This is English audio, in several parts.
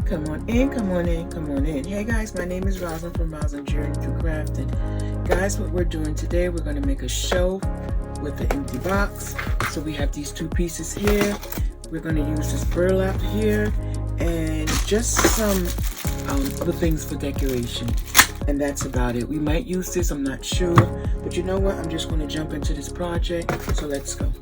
Come on in, come on in, come on in. Hey guys, my name is Roslyn from Roslyn Journey Through Crafting. Guys, what we're doing today, we're going to make a shelf with the empty box. So we have these two pieces here. We're going to use this burlap here and just some other things for decoration. And that's about it. We might use this, I'm not sure. But you know what? I'm just going to jump into this project. So let's go.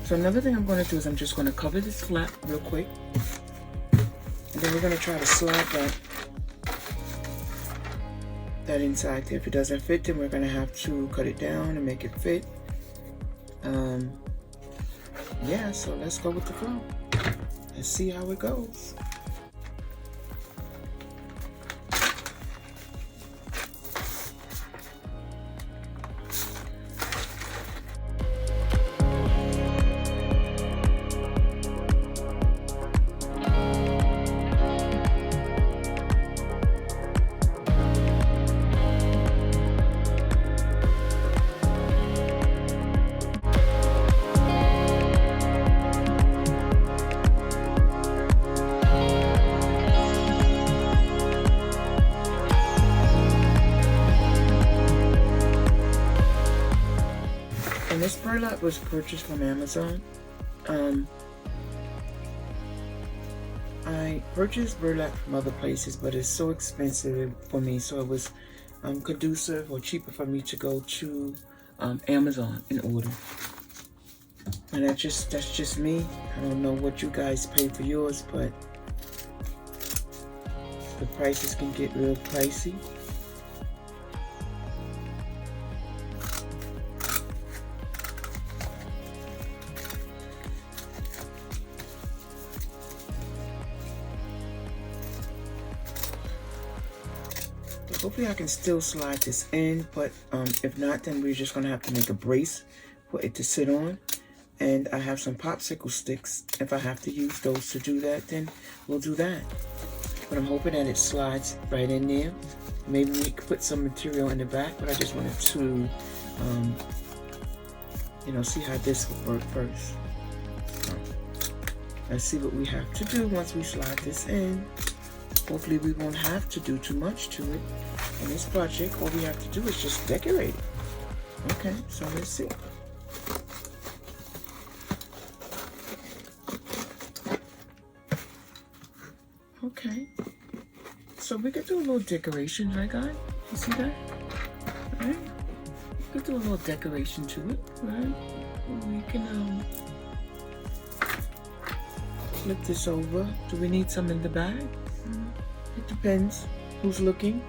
So another thing I'm going to do is I'm just going to cover this flap real quick. And then we're going to try to slide that inside there. If it doesn't fit, then we're going to have to cut it down and make it fit. Yeah, so let's go with the flow. Let's see how it goes. And this burlap was purchased from Amazon. I purchased burlap from other places, but it's so expensive for me, so it was conducive or cheaper for me to go to Amazon and order. And that's just me. I don't know what you guys pay for yours, but the prices can get real pricey. Hopefully I can still slide this in, but if not, then we're just gonna have to make a brace for it to sit on. And I have some popsicle sticks. If I have to use those to do that, then we'll do that. But I'm hoping that it slides right in there. Maybe we could put some material in the back, but I just wanted to, see how this would work first. Let's see what we have to do once we slide this in. Hopefully we won't have to do too much to it. In this project, all we have to do is just decorate it. Okay, so let's see. Okay, so we could do a little decoration, right guys? You see that? All right, we could do a little decoration to it, right? We can flip this over. Do we need some in the bag? It depends who's looking.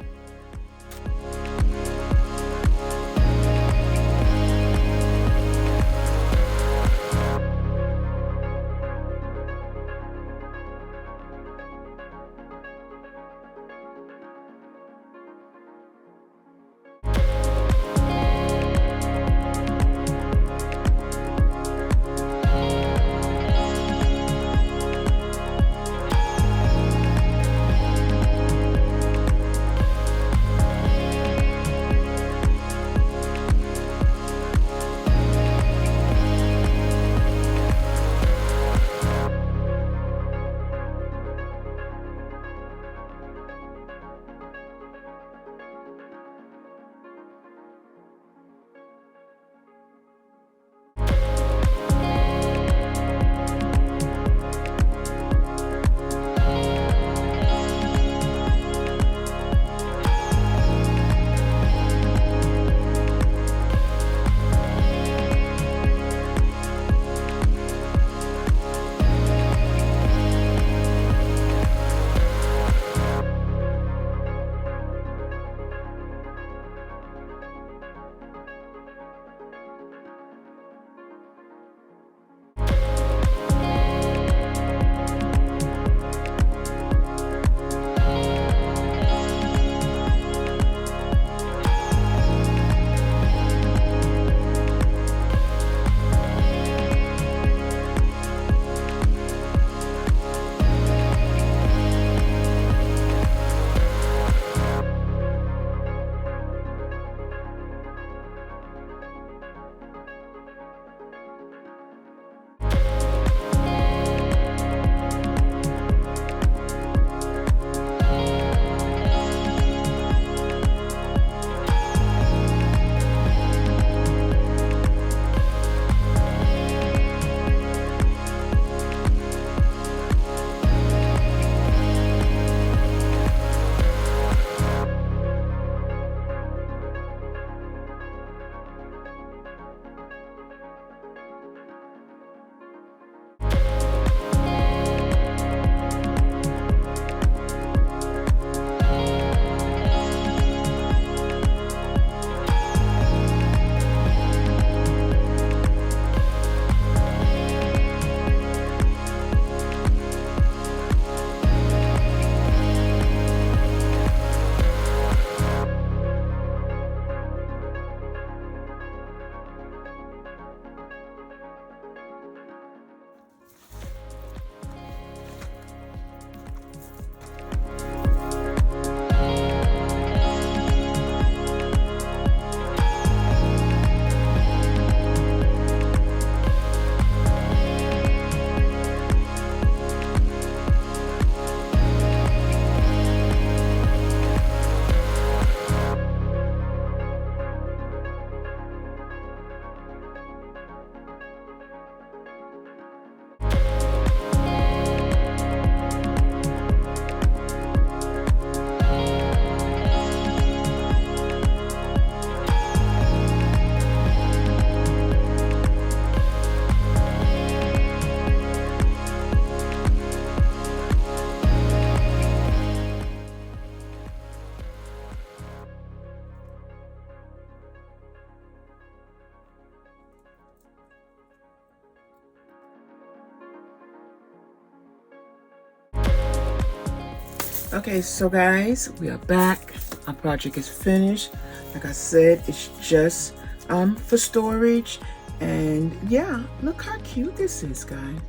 Okay, so guys, we are back. our project is finished. Like I said, it's just for storage. And yeah, look how cute this is, guys.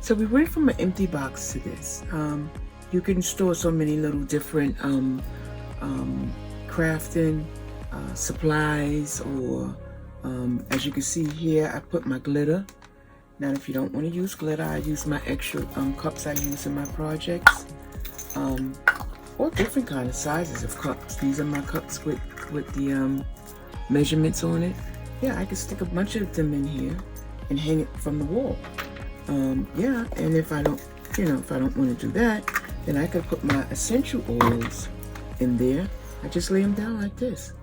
So we went from an empty box to this. You can store so many little different crafting supplies, or as you can see here, I put my glitter. Now if you don't want to use glitter, I use my extra cups I use in my projects, or different kind of sizes of cups. These are my cups with the measurements on it. Yeah, I can stick a bunch of them in here and hang it from the wall. Yeah, and if I don't, if I don't want to do that, then I could put my essential oils in there. I just lay them down like this.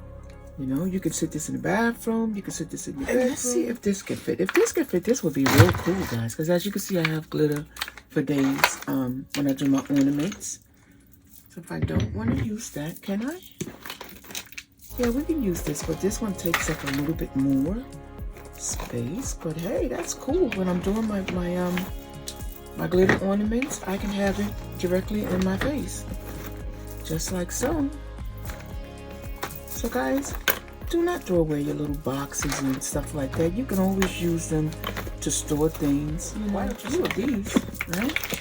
You can sit this in the bathroom. You can sit this in the bedroom. Let's see if this can fit. If this can fit, this would be real cool, guys. Because as you can see, I have glitter for days when I do my ornaments. So if I don't want to use that, can I? Yeah, we can use this, but this one takes up a little bit more space. But hey, that's cool. When I'm doing my glitter ornaments, I can have it directly in my face, just like so. So guys, do not throw away your little boxes and stuff like that. You can always use them to store things. Quite a few of these, right?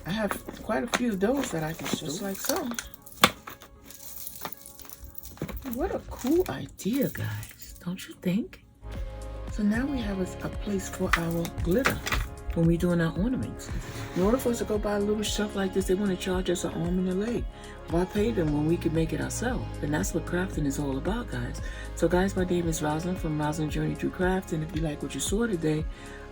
I have quite a few of those that I can store, just like so. What a cool idea, guys, don't you think? So now we have a place for our glitter when we're doing our ornaments. In order for us to go buy a little stuff like this, they want to charge us an arm and a leg. Why pay them when we can make it ourselves? And that's what crafting is all about, guys. So guys, my name is Rosalind from Rosalind Journey Through Craft. And if you like what you saw today,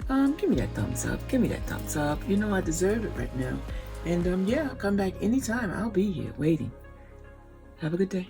give me that thumbs up. Give me that thumbs up. You know I deserve it right now. And yeah, come back anytime. I'll be here waiting. Have a good day.